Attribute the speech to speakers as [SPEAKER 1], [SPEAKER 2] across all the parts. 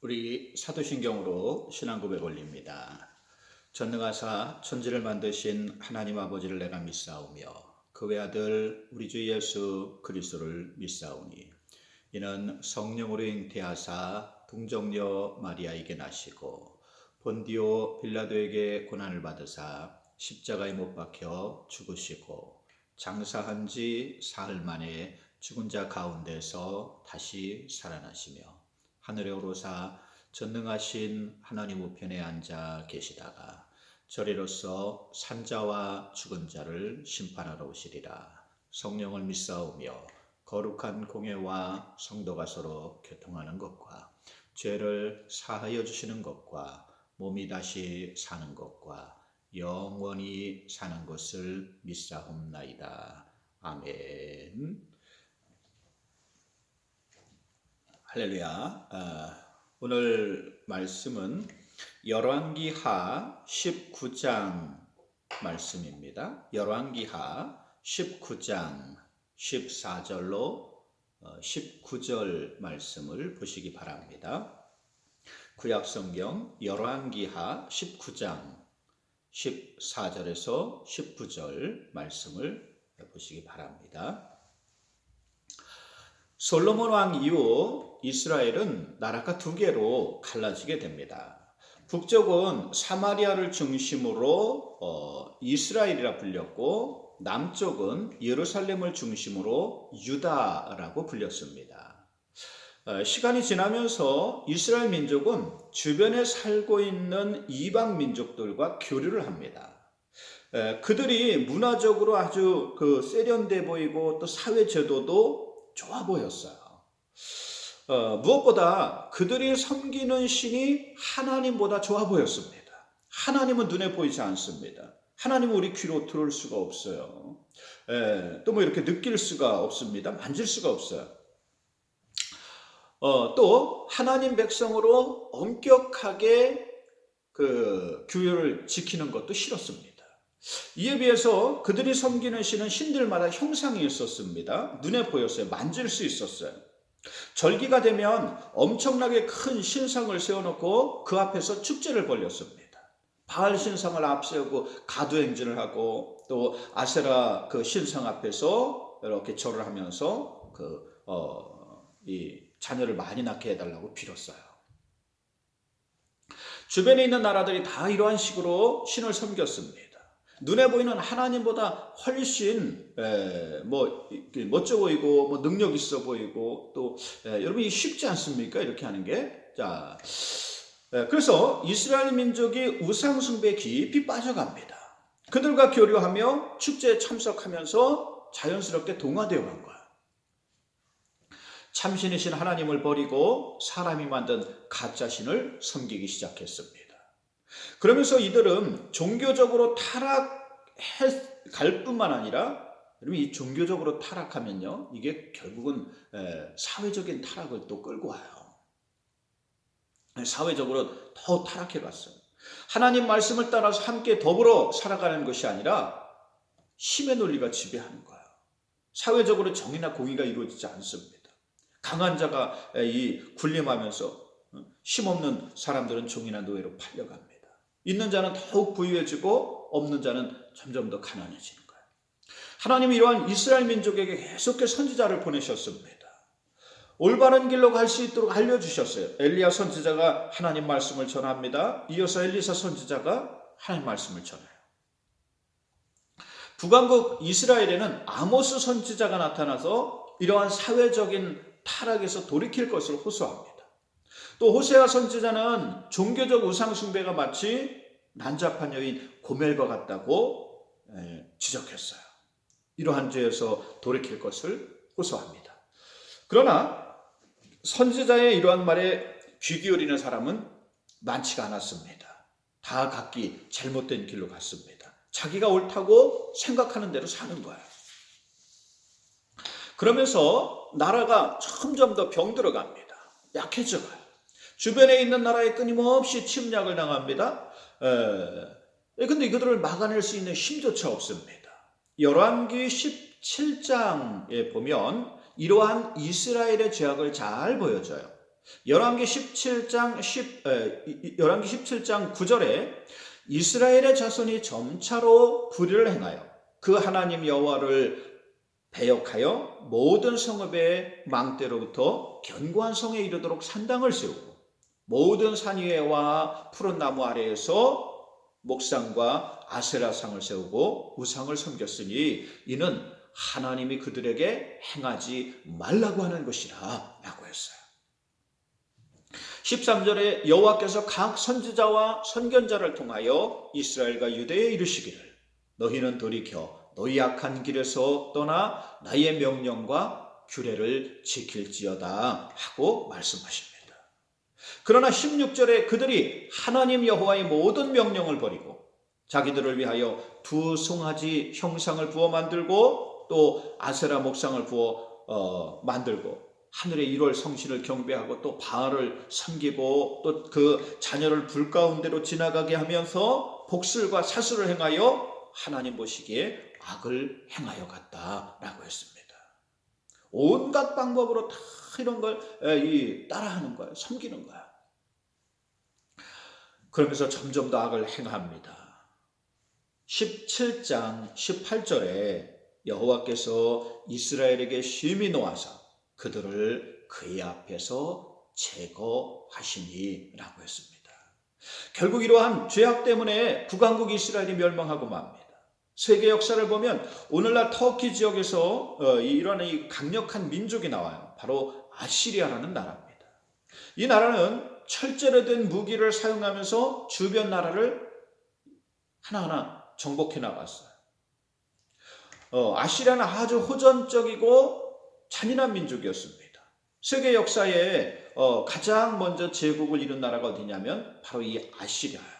[SPEAKER 1] 우리 사도신경으로 신앙 고백 올립니다. 전능하사 천지를 만드신 하나님 아버지를 내가 믿사오며 그 외아들 우리 주 예수 그리스도를 믿사오니 이는 성령으로 잉태하사 동정녀 마리아에게 나시고 본디오 빌라도에게 고난을 받으사 십자가에 못 박혀 죽으시고 장사한 지 사흘 만에 죽은 자 가운데서 다시 살아나시며 하늘에 오르사 전능하신 하나님 우편에 앉아 계시다가 저리로서 산자와 죽은 자를 심판하러 오시리라. 성령을 믿사오며 거룩한 공예와 성도가 서로 교통하는 것과 죄를 사하여 주시는 것과 몸이 다시 사는 것과 영원히 사는 것을 믿사옵나이다. 아멘. 할렐루야. 오늘 말씀은 열왕기하 19장 말씀입니다. 열왕기하 19장 14절로 19절 말씀을 보시기 바랍니다. 구약성경 열왕기하 19장 14절에서 19절 말씀을 보시기 바랍니다. 솔로몬 왕 이후 이스라엘은 나라가 두 개로 갈라지게 됩니다. 북쪽은 사마리아를 중심으로 이스라엘이라 불렸고 남쪽은 예루살렘을 중심으로 유다라고 불렸습니다. 시간이 지나면서 이스라엘 민족은 주변에 살고 있는 이방 민족들과 교류를 합니다. 그들이 문화적으로 아주 세련돼 보이고 또 사회 제도도 좋아 보였어요. 무엇보다 그들이 섬기는 신이 하나님보다 좋아 보였습니다. 하나님은 눈에 보이지 않습니다. 하나님은 우리 귀로 들을 수가 없어요. 또 이렇게 느낄 수가 없습니다. 만질 수가 없어요. 또 하나님 백성으로 엄격하게 규율을 지키는 것도 싫었습니다. 이에 비해서 그들이 섬기는 신은 신들마다 형상이 있었습니다. 눈에 보였어요. 만질 수 있었어요. 절기가 되면 엄청나게 큰 신상을 세워놓고 그 앞에서 축제를 벌였습니다. 바알 신상을 앞세우고 가두행진을 하고 또 아세라 그 신상 앞에서 이렇게 절을 하면서 이 자녀를 많이 낳게 해달라고 빌었어요. 주변에 있는 나라들이 다 이러한 식으로 신을 섬겼습니다. 눈에 보이는 하나님보다 훨씬 멋져 보이고 능력 있어 보이고 또 여러분 이 쉽지 않습니까? 이렇게 하는 게. 자, 그래서 이스라엘 민족이 우상 숭배에 깊이 빠져갑니다. 그들과 교류하며 축제에 참석하면서 자연스럽게 동화되어 간 거야. 참신이신 하나님을 버리고 사람이 만든 가짜 신을 섬기기 시작했습니다. 그러면서 이들은 종교적으로 타락할 뿐만 아니라 이 종교적으로 타락하면요 이게 결국은 사회적인 타락을 또 끌고 와요. 사회적으로 더 타락해 갔어요. 하나님 말씀을 따라서 함께 더불어 살아가는 것이 아니라 힘의 논리가 지배하는 거예요. 사회적으로 정의나 공의가 이루어지지 않습니다. 강한 자가 군림하면서 힘없는 사람들은 종이나 노예로 팔려갑니다. 있는 자는 더욱 부유해지고 없는 자는 점점 더 가난해지는 거예요. 하나님이 이러한 이스라엘 민족에게 계속해서 선지자를 보내셨습니다. 올바른 길로 갈 수 있도록 알려주셨어요. 엘리야 선지자가 하나님 말씀을 전합니다. 이어서 엘리사 선지자가 하나님 말씀을 전해요. 북왕국 이스라엘에는 아모스 선지자가 나타나서 이러한 사회적인 타락에서 돌이킬 것을 호소합니다. 또 호세아 선지자는 종교적 우상 숭배가 마치 난잡한 여인 고멜과 같다고 지적했어요. 이러한 죄에서 돌이킬 것을 호소합니다. 그러나 선지자의 이러한 말에 귀 기울이는 사람은 많지가 않았습니다. 다 각기 잘못된 길로 갔습니다. 자기가 옳다고 생각하는 대로 사는 거예요. 그러면서 나라가 점점 더 병들어갑니다. 약해져가요. 주변에 있는 나라에 끊임없이 침략을 당합니다. 근데 이것들을 막아낼 수 있는 힘조차 없습니다. 열왕기 17장에 보면 이러한 이스라엘의 죄악을 잘 보여줘요. 열왕기 17장 9절에 이스라엘의 자손이 점차로 불의를 행하여 그 하나님 여호와를 배역하여 모든 성읍의 망대로부터 견고한 성에 이르도록 산당을 세우고 모든 산 위에와 푸른 나무 아래에서 목상과 아세라상을 세우고 우상을 섬겼으니 이는 하나님이 그들에게 행하지 말라고 하는 것이라 라고 했어요. 13절에 여호와께서 각 선지자와 선견자를 통하여 이스라엘과 유대에 이르시기를 너희는 돌이켜 너희 악한 길에서 떠나 나의 명령과 규례를 지킬지어다 하고 말씀하십니다. 그러나 16절에 그들이 하나님 여호와의 모든 명령을 버리고 자기들을 위하여 두 송아지 형상을 부어 만들고 또 아세라 목상을 부어 만들고 하늘의 1월 성신을 경배하고 또 바알을 섬기고 또 그 자녀를 불 가운데로 지나가게 하면서 복술과 사슬을 행하여 하나님 보시기에 악을 행하여 갔다라고 했습니다. 온갖 방법으로 다 이런 걸 따라하는 거예요. 섬기는 거야. 그러면서 점점 더 악을 행합니다. 17장 18절에 여호와께서 이스라엘에게 심히 노하사 그들을 그의 앞에서 제거하시니 라고 했습니다. 결국 이러한 죄악 때문에 북왕국 이스라엘이 멸망하고 맙니다. 세계 역사를 보면 오늘날 터키 지역에서 이런 이 강력한 민족이 나와요. 바로 아시리아라는 나라입니다. 이 나라는 철제로 된 무기를 사용하면서 주변 나라를 하나하나 정복해 나갔어요. 아시리아는 아주 호전적이고 잔인한 민족이었습니다. 세계 역사에 가장 먼저 제국을 이룬 나라가 어디냐면 바로 이 아시리아예요.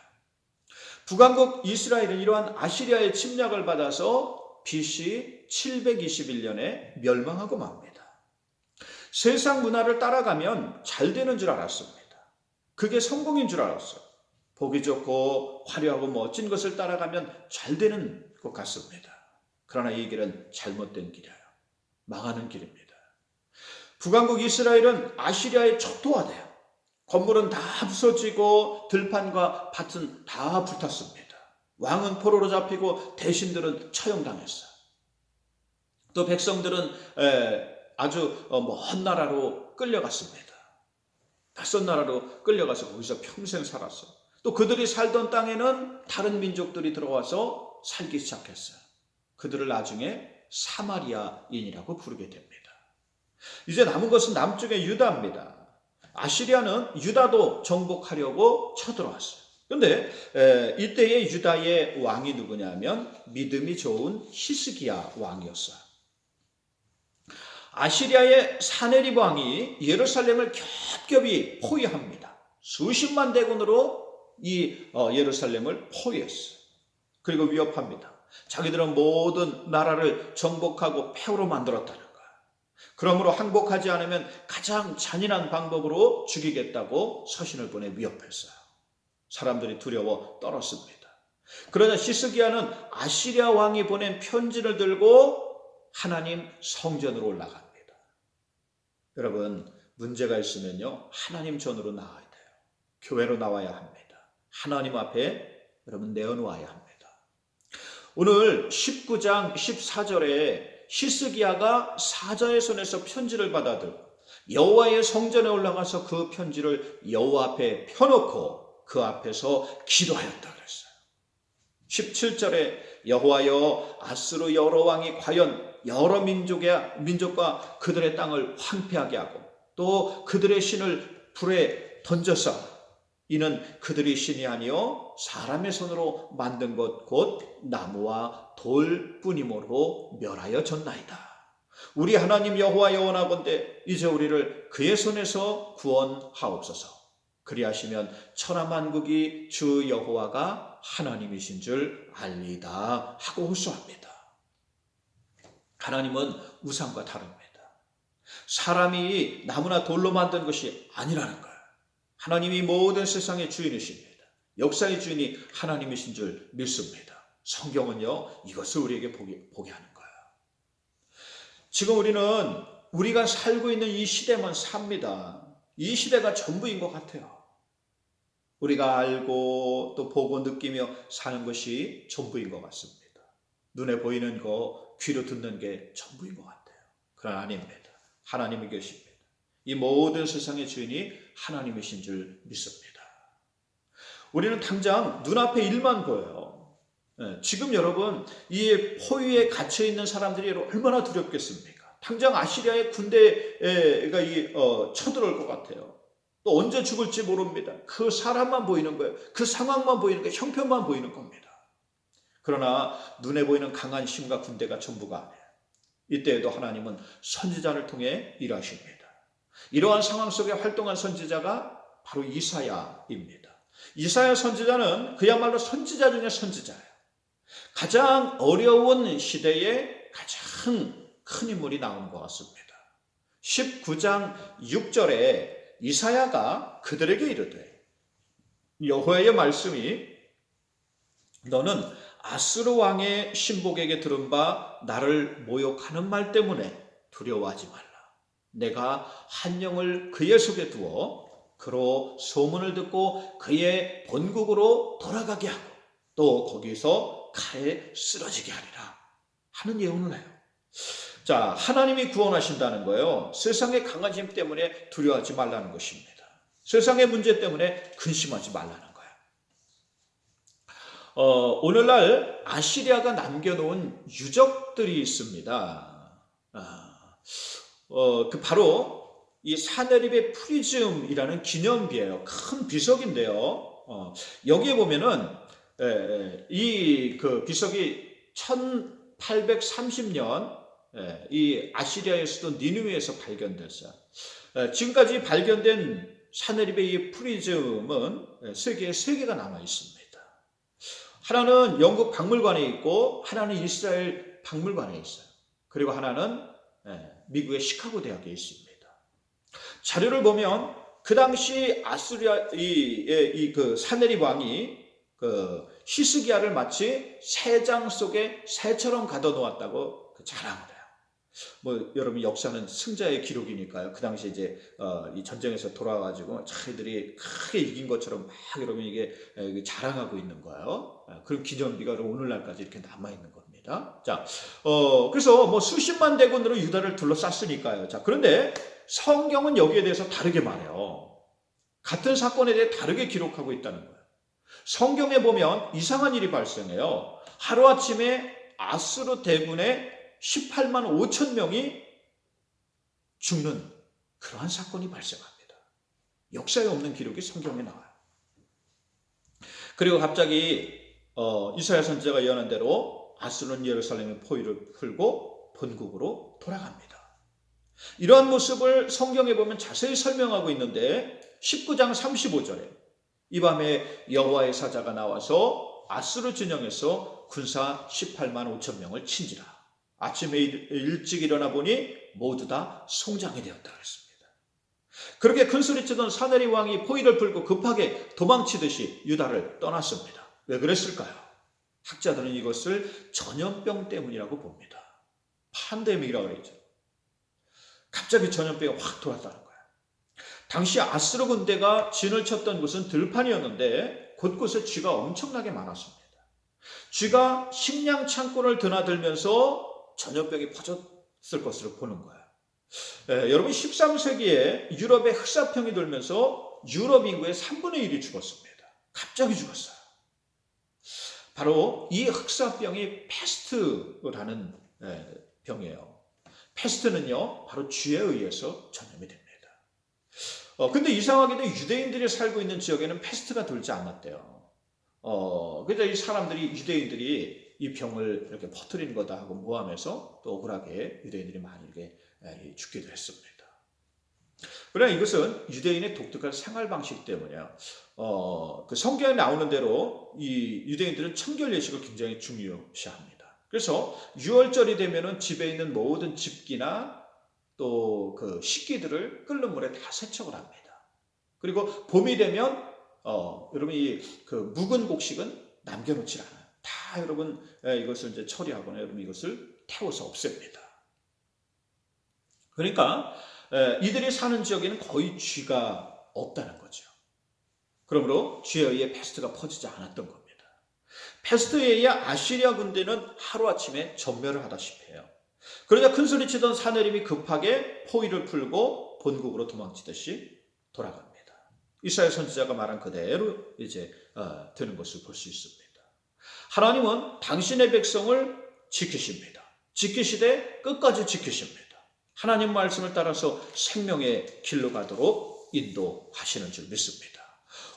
[SPEAKER 1] 북왕국 이스라엘은 이러한 아시리아의 침략을 받아서 BC 721년에 멸망하고 맙니다. 세상 문화를 따라가면 잘 되는 줄 알았습니다. 그게 성공인 줄 알았어요. 보기 좋고 화려하고 멋진 것을 따라가면 잘 되는 것 같습니다. 그러나 이 길은 잘못된 길이에요. 망하는 길입니다. 북왕국 이스라엘은 아시리아에 초토화돼요. 건물은 다 부서지고 들판과 밭은 다 불탔습니다. 왕은 포로로 잡히고 대신들은 처형당했어요. 또 백성들은 아주 먼 나라로 끌려갔습니다. 낯선 나라로 끌려가서 거기서 평생 살았어요. 또 그들이 살던 땅에는 다른 민족들이 들어와서 살기 시작했어요. 그들을 나중에 사마리아인이라고 부르게 됩니다. 이제 남은 것은 남쪽의 유다입니다. 아시리아는 유다도 정복하려고 쳐들어왔어요. 그런데 이때의 유다의 왕이 누구냐면 믿음이 좋은 히스기야 왕이었어요. 아시리아의 사네립 왕이 예루살렘을 겹겹이 포위합니다. 수십만 대군으로 이 예루살렘을 포위했어요. 그리고 위협합니다. 자기들은 모든 나라를 정복하고 폐허로 만들었다는 거예요. 그러므로 항복하지 않으면 가장 잔인한 방법으로 죽이겠다고 서신을 보내 위협했어요. 사람들이 두려워 떨었습니다. 그러자 히스기야는 아시리아 왕이 보낸 편지를 들고 하나님 성전으로 올라갑니다. 여러분, 문제가 있으면요, 하나님 전으로 나와야 돼요. 교회로 나와야 합니다. 하나님 앞에 여러분 내어놓아야 합니다. 오늘 19장 14절에 히스기야가 사자의 손에서 편지를 받아들고 여호와의 성전에 올라가서 그 편지를 여호와 앞에 펴놓고 그 앞에서 기도하였다 그랬어요. 17절에 여호와여 아스루 여러 왕이 과연 여러 민족과 그들의 땅을 황폐하게 하고 또 그들의 신을 불에 던져서 이는 그들이 신이 아니요 사람의 손으로 만든 것 곧 나무와 돌뿐이므로 멸하여 졌나이다. 우리 하나님 여호와 원하건대 이제 우리를 그의 손에서 구원하옵소서. 그리하시면 천하만국이 주 여호와가 하나님이신 줄 알리다 하고 호소합니다. 하나님은 우상과 다릅니다. 사람이 나무나 돌로 만든 것이 아니라는 거예요. 하나님이 모든 세상의 주인이십니다. 역사의 주인이 하나님이신 줄 믿습니다. 성경은요, 이것을 우리에게 보게 하는 거예요. 지금 우리는 우리가 살고 있는 이 시대만 삽니다. 이 시대가 전부인 것 같아요. 우리가 알고 또 보고 느끼며 사는 것이 전부인 것 같습니다. 눈에 보이는 거, 귀로 듣는 게 전부인 것 같아요. 그러나 아닙니다. 하나님이 계십니다. 이 모든 세상의 주인이 하나님이신 줄 믿습니다. 우리는 당장 눈앞에 일만 보여요. 지금 여러분 이 포위에 갇혀 있는 사람들이 얼마나 두렵겠습니까? 당장 아시리아의 군대가 쳐들어올 것 같아요. 또 언제 죽을지 모릅니다. 그 사람만 보이는 거예요. 그 상황만 보이는 거예요. 형편만 보이는 겁니다. 그러나 눈에 보이는 강한 힘과 군대가 전부가 아니에요. 이때에도 하나님은 선지자를 통해 일하십니다. 이러한 상황 속에 활동한 선지자가 바로 이사야입니다. 이사야 선지자는 그야말로 선지자 중에 선지자예요. 가장 어려운 시대에 가장 큰 인물이 나온 것 같습니다. 19장 6절에 이사야가 그들에게 이르되 여호와의 말씀이 너는 아수르 왕의 신복에게 들은 바 나를 모욕하는 말 때문에 두려워하지 말라. 내가 한 영을 그의 속에 두어 그로 소문을 듣고 그의 본국으로 돌아가게 하고 또 거기서 칼에 쓰러지게 하리라 하는 예언을 해요. 자, 하나님이 구원하신다는 거예요. 세상의 강한 힘 때문에 두려워하지 말라는 것입니다. 세상의 문제 때문에 근심하지 말라는 거예요. 오늘날 아시리아가 남겨놓은 유적들이 있습니다. 바로 이 사네립의 프리즘이라는 기념비예요. 큰 비석인데요. 여기에 보면은 이 비석이 1830년 이 아시리아의 수도 니느웨에서 발견됐어요. 지금까지 발견된 사네립의 이 프리즘은 세계에 3개가 남아 있습니다. 하나는 영국 박물관에 있고 하나는 이스라엘 박물관에 있어요. 그리고 하나는 미국의 시카고 대학에 있습니다. 자료를 보면 그 당시 아수리아 그 사네립 왕이 그 히스기야를 마치 새장 속에 새처럼 가둬놓았다고 자랑을 해요. 여러분 역사는 승자의 기록이니까요. 그 당시 이제 이 전쟁에서 돌아와가지고 자기들이 크게 이긴 것처럼 막 여러분 이게 자랑하고 있는 거예요. 그런 기념비가 오늘날까지 이렇게 남아 있는 겁니다. 자, 그래서 수십만 대군으로 유다를 둘러쌌으니까요. 자, 그런데 성경은 여기에 대해서 다르게 말해요. 같은 사건에 대해 다르게 기록하고 있다는 거예요. 성경에 보면 이상한 일이 발생해요. 하루아침에 아수르 대군의 18만 5천 명이 죽는 그러한 사건이 발생합니다. 역사에 없는 기록이 성경에 나와요. 그리고 갑자기 이사야 선지자가 예언한 대로 아수르는 예루살렘의 포위를 풀고 본국으로 돌아갑니다. 이러한 모습을 성경에 보면 자세히 설명하고 있는데 19장 35절에 이 밤에 여호와의 사자가 나와서 아수르 진영에서 군사 18만 5천 명을 친지라. 아침에 일찍 일어나 보니 모두 다 송장이 되었다 그랬습니다. 그렇게 큰소리치던 사네립 왕이 포위를 풀고 급하게 도망치듯이 유다를 떠났습니다. 왜 그랬을까요? 학자들은 이것을 전염병 때문이라고 봅니다. 팬데믹이라고 그러죠. 갑자기 전염병이 확 돌았다는 거예요. 당시 아수르 군대가 진을 쳤던 곳은 들판이었는데 곳곳에 쥐가 엄청나게 많았습니다. 쥐가 식량 창고를 드나들면서 전염병이 퍼졌을 것으로 보는 거예요. 여러분 13세기에 유럽에 흑사병이 돌면서 유럽 인구의 3분의 1이 죽었습니다. 갑자기 죽었어요. 바로 이 흑사병이 패스트라는 병이에요. 패스트는요 바로 쥐에 의해서 전염이 됩니다. 근데 이상하게도 유대인들이 살고 있는 지역에는 패스트가 돌지 않았대요. 그래서 이 사람들이 유대인들이 이 병을 이렇게 퍼뜨리는 거다 하고 모함해서 또 억울하게 유대인들이 많이 이렇게 죽기도 했습니다. 그러나 이것은 유대인의 독특한 생활 방식 때문이에요. 그 성경에 나오는 대로 이 유대인들은 청결 예식을 굉장히 중요시합니다. 그래서 6월절이 되면은 집에 있는 모든 집기나 또 그 식기들을 끓는 물에 다 세척을 합니다. 그리고 봄이 되면 여러분 그 묵은 곡식은 남겨놓지 않아요. 다 여러분 이것을 이제 처리하거나 여러분 이것을 태워서 없앱니다. 그러니까 이들이 사는 지역에는 거의 쥐가 없다는 거죠. 그러므로 쥐에 의해 패스트가 퍼지지 않았던 겁니다. 패스트에 의해 아시리아 군대는 하루아침에 전멸을 하다시피 해요. 그러자 큰소리치던 사내림이 급하게 포위를 풀고 본국으로 도망치듯이 돌아갑니다. 이사야 선지자가 말한 그대로 이제 되는 것을 볼 수 있습니다. 하나님은 당신의 백성을 지키십니다. 지키시되 끝까지 지키십니다. 하나님 말씀을 따라서 생명의 길로 가도록 인도하시는 줄 믿습니다.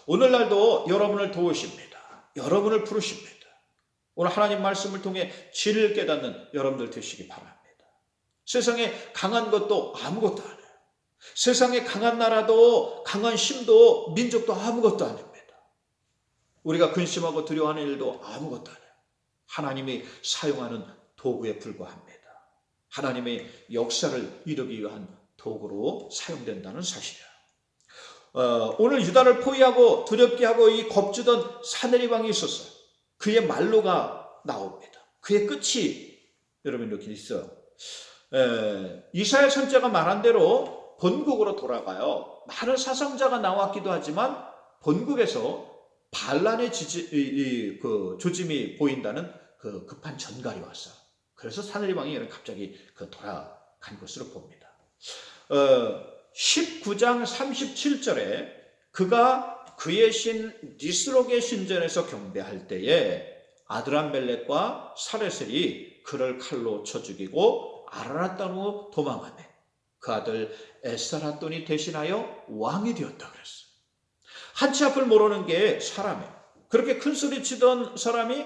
[SPEAKER 1] 오늘날도 여러분을 도우십니다. 여러분을 부르십니다. 오늘 하나님 말씀을 통해 진리를 깨닫는 여러분들 되시기 바랍니다. 세상에 강한 것도 아무것도 아니에요. 세상에 강한 나라도 강한 힘도 민족도 아무것도 아닙니다. 우리가 근심하고 두려워하는 일도 아무것도 아니에요. 하나님이 사용하는 도구에 불과합니다. 하나님의 역사를 이루기 위한 도구로 사용된다는 사실이에요. 오늘 유다를 포위하고 두렵게 하고 이 겁주던 사내립 왕이 있었어요. 그의 말로가 나옵니다. 그의 끝이 여러분 이렇게 있어요. 이사야 선지자가 말한 대로 본국으로 돌아가요. 많은 사상자가 나왔기도 하지만 본국에서 반란의 조짐이 보인다는 그 급한 전갈이 왔어요. 그래서 사내립 왕이 갑자기 돌아간 것으로 봅니다. 19장 37절에 그가 그의 신 니스록의 신전에서 경배할 때에 아드람멜렉과 사레셀이 그를 칼로 쳐 죽이고 아라랏 땅으로 도망하매 그 아들 에스라돈이 대신하여 왕이 되었다 그랬어요. 한치 앞을 모르는 게 사람이에요. 그렇게 큰 소리 치던 사람이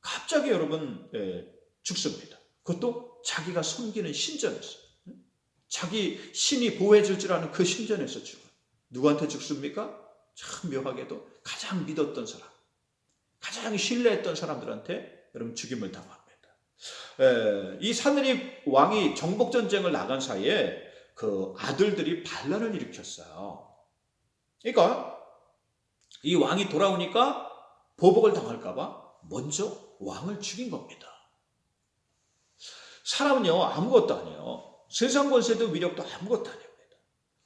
[SPEAKER 1] 갑자기 여러분 죽습니다. 그것도 자기가 섬기는 신전에서, 자기 신이 보호해 줄 줄 아는 그 신전에서 죽어요. 누구한테 죽습니까? 참 묘하게도 가장 믿었던 사람, 가장 신뢰했던 사람들한테 여러분 죽임을 당합니다. 이 사내립 왕이 정복전쟁을 나간 사이에 그 아들들이 반란을 일으켰어요. 그러니까 이 왕이 돌아오니까 보복을 당할까봐 먼저 왕을 죽인 겁니다. 사람은요 아무것도 아니에요. 세상 권세도 위력도 아무것도 아닙니다.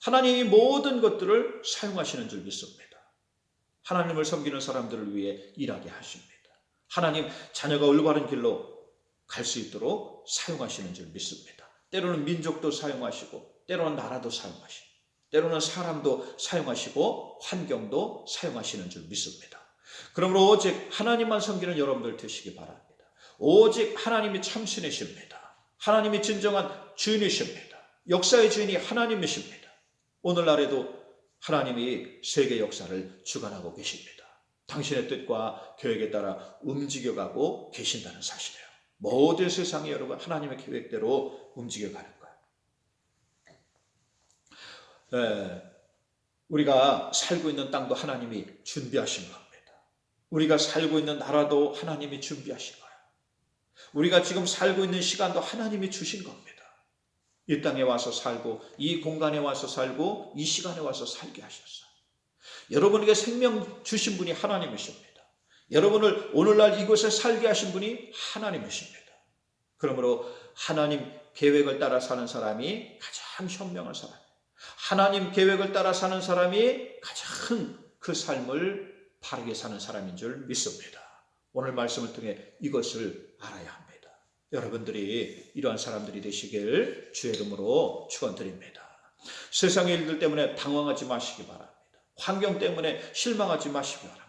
[SPEAKER 1] 하나님이 모든 것들을 사용하시는 줄 믿습니다. 하나님을 섬기는 사람들을 위해 일하게 하십니다. 하나님 자녀가 올바른 길로 갈 수 있도록 사용하시는 줄 믿습니다. 때로는 민족도 사용하시고 때로는 나라도 사용하시고 때로는 사람도 사용하시고 환경도 사용하시는 줄 믿습니다. 그러므로 오직 하나님만 섬기는 여러분들 되시기 바랍니다. 오직 하나님이 참신이십니다. 하나님이 진정한 주인이십니다. 역사의 주인이 하나님이십니다. 오늘날에도 하나님이 세계 역사를 주관하고 계십니다. 당신의 뜻과 계획에 따라 움직여가고 계신다는 사실이에요. 모든 세상이 여러분 하나님의 계획대로 움직여가는 거예요. 우리가 살고 있는 땅도 하나님이 준비하신 겁니다. 우리가 살고 있는 나라도 하나님이 준비하신 거예요. 우리가 지금 살고 있는 시간도 하나님이 주신 겁니다. 이 땅에 와서 살고 이 공간에 와서 살고 이 시간에 와서 살게 하셨어요. 여러분에게 생명 주신 분이 하나님이십니다. 여러분을 오늘날 이곳에 살게 하신 분이 하나님이십니다. 그러므로 하나님 계획을 따라 사는 사람이 가장 현명한 사람, 하나님 계획을 따라 사는 사람이 가장 그 삶을 바르게 사는 사람인 줄 믿습니다. 오늘 말씀을 통해 이것을 알아야 합니다. 여러분들이 이러한 사람들이 되시길 주의 이름으로 축원드립니다. 세상의 일들 때문에 당황하지 마시기 바랍니다. 환경 때문에 실망하지 마시기 바랍니다.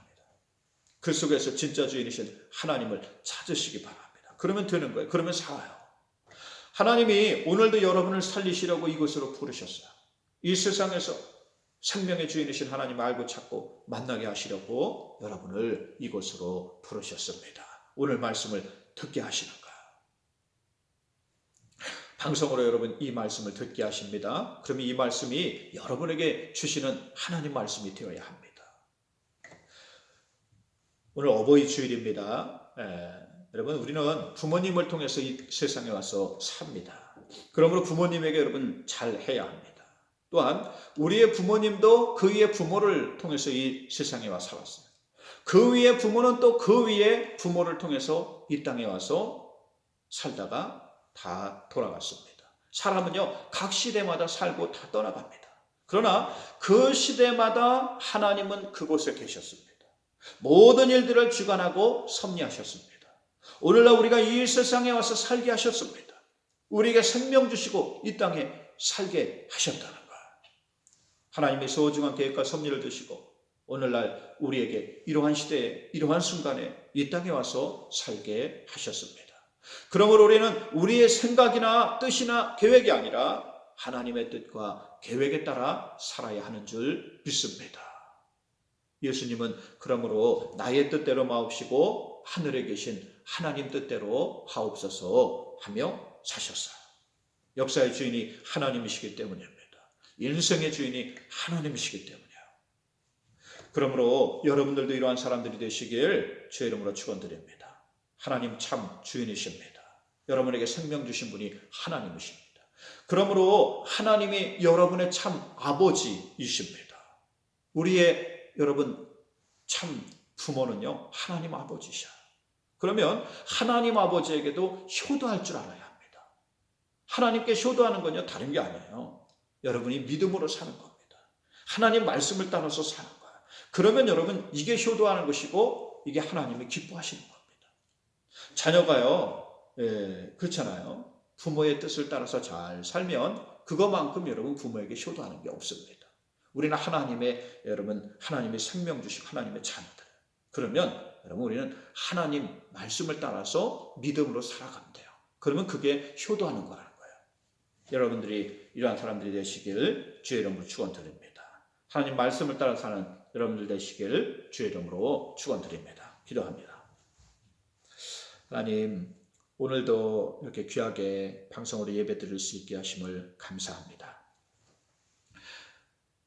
[SPEAKER 1] 그 속에서 진짜 주인이신 하나님을 찾으시기 바랍니다. 그러면 되는 거예요. 그러면 살아요. 하나님이 오늘도 여러분을 살리시려고 이곳으로 부르셨어요. 이 세상에서 생명의 주인이신 하나님 알고 찾고 만나게 하시려고 여러분을 이곳으로 부르셨습니다. 오늘 말씀을 듣게 하시는 거예요. 방송으로 여러분 이 말씀을 듣게 하십니다. 그러면 이 말씀이 여러분에게 주시는 하나님 말씀이 되어야 합니다. 오늘 어버이 주일입니다. 여러분 우리는 부모님을 통해서 이 세상에 와서 삽니다. 그러므로 부모님에게 여러분 잘해야 합니다. 또한 우리의 부모님도 그 위의 부모를 통해서 이 세상에 와 살았어요. 그 위의 부모는 또 그 위의 부모를 통해서 이 땅에 와서 살다가 다 돌아갔습니다. 사람은요, 각 시대마다 살고 다 떠나갑니다. 그러나 그 시대마다 하나님은 그곳에 계셨습니다. 모든 일들을 주관하고 섭리하셨습니다. 오늘날 우리가 이 세상에 와서 살게 하셨습니다. 우리에게 생명 주시고 이 땅에 살게 하셨다는 거예요. 하나님의 소중한 계획과 섭리를 두시고 오늘날 우리에게 이러한 시대에 이러한 순간에 이 땅에 와서 살게 하셨습니다. 그러므로 우리는 우리의 생각이나 뜻이나 계획이 아니라 하나님의 뜻과 계획에 따라 살아야 하는 줄 믿습니다. 예수님은 그러므로 나의 뜻대로 마옵시고 하늘에 계신 하나님 뜻대로 하옵소서 하며 사셨어요. 역사의 주인이 하나님이시기 때문입니다. 인생의 주인이 하나님이시기 때문이에요. 그러므로 여러분들도 이러한 사람들이 되시길 주의 이름으로 축원드립니다. 하나님 참 주인이십니다. 여러분에게 생명 주신 분이 하나님이십니다. 그러므로 하나님이 여러분의 참 아버지이십니다. 우리의 여러분 참 부모는요, 하나님 아버지셔요. 그러면 하나님 아버지에게도 효도할 줄 알아야 합니다. 하나님께 효도하는 건요, 다른 게 아니에요. 여러분이 믿음으로 사는 겁니다. 하나님 말씀을 따라서 사는 거예요. 그러면 여러분 이게 효도하는 것이고 이게 하나님이 기뻐하시는 겁니다. 자녀가요, 그렇잖아요. 부모의 뜻을 따라서 잘 살면 그것만큼 여러분 부모에게 효도하는 게 없습니다. 우리는 하나님의 여러분 하나님의 생명 주시고 하나님의 자녀들. 그러면 여러분 우리는 하나님 말씀을 따라서 믿음으로 살아가면 돼요. 그러면 그게 효도하는 거라는 거예요. 여러분들이 이러한 사람들이 되시길 주의 이름으로 축원드립니다. 하나님 말씀을 따라 사는 여러분들 되시길 주의 이름으로 축원드립니다. 기도합니다. 하나님, 오늘도 이렇게 귀하게 방송으로 예배드릴 수 있게 하심을 감사합니다.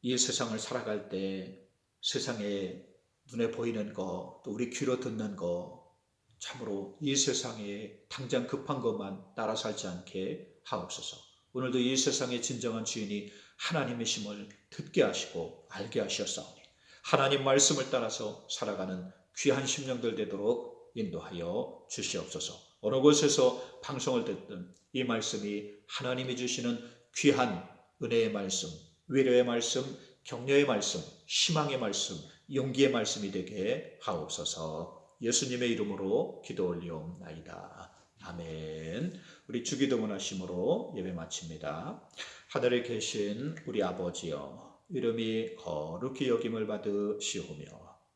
[SPEAKER 1] 이 세상을 살아갈 때 세상에 눈에 보이는 거, 또 우리 귀로 듣는 거, 참으로 이 세상에 당장 급한 것만 따라 살지 않게 하옵소서. 오늘도 이 세상의 진정한 주인이 하나님이심을 듣게 하시고 알게 하셨사오니 하나님 말씀을 따라서 살아가는 귀한 심령들 되도록 인도하여 주시옵소서. 어느 곳에서 방송을 듣든 이 말씀이 하나님이 주시는 귀한 은혜의 말씀, 위로의 말씀, 격려의 말씀, 희망의 말씀, 용기의 말씀이 되게 하옵소서. 예수님의 이름으로 기도 올리옵나이다. 아멘. 우리 주기도문 하심으로 예배 마칩니다. 하늘에 계신 우리 아버지여, 이름이 거룩히 여김을 받으시오며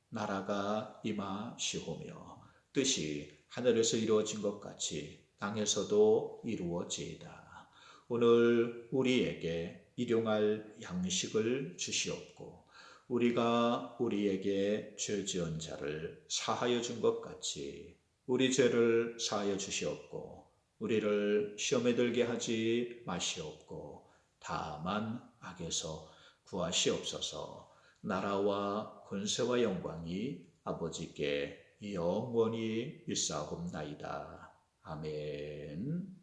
[SPEAKER 1] 나라가 임하시오며 뜻이 하늘에서 이루어진 것 같이 땅에서도 이루어지이다. 오늘 우리에게 일용할 양식을 주시옵고 우리가 우리에게 죄 지은 자를 사하여 준 것 같이 우리 죄를 사하여 주시옵고 우리를 시험에 들게 하지 마시옵고 다만 악에서 구하시옵소서. 나라와 권세와 영광이 아버지께 영원히 일사옵나이다. 아멘.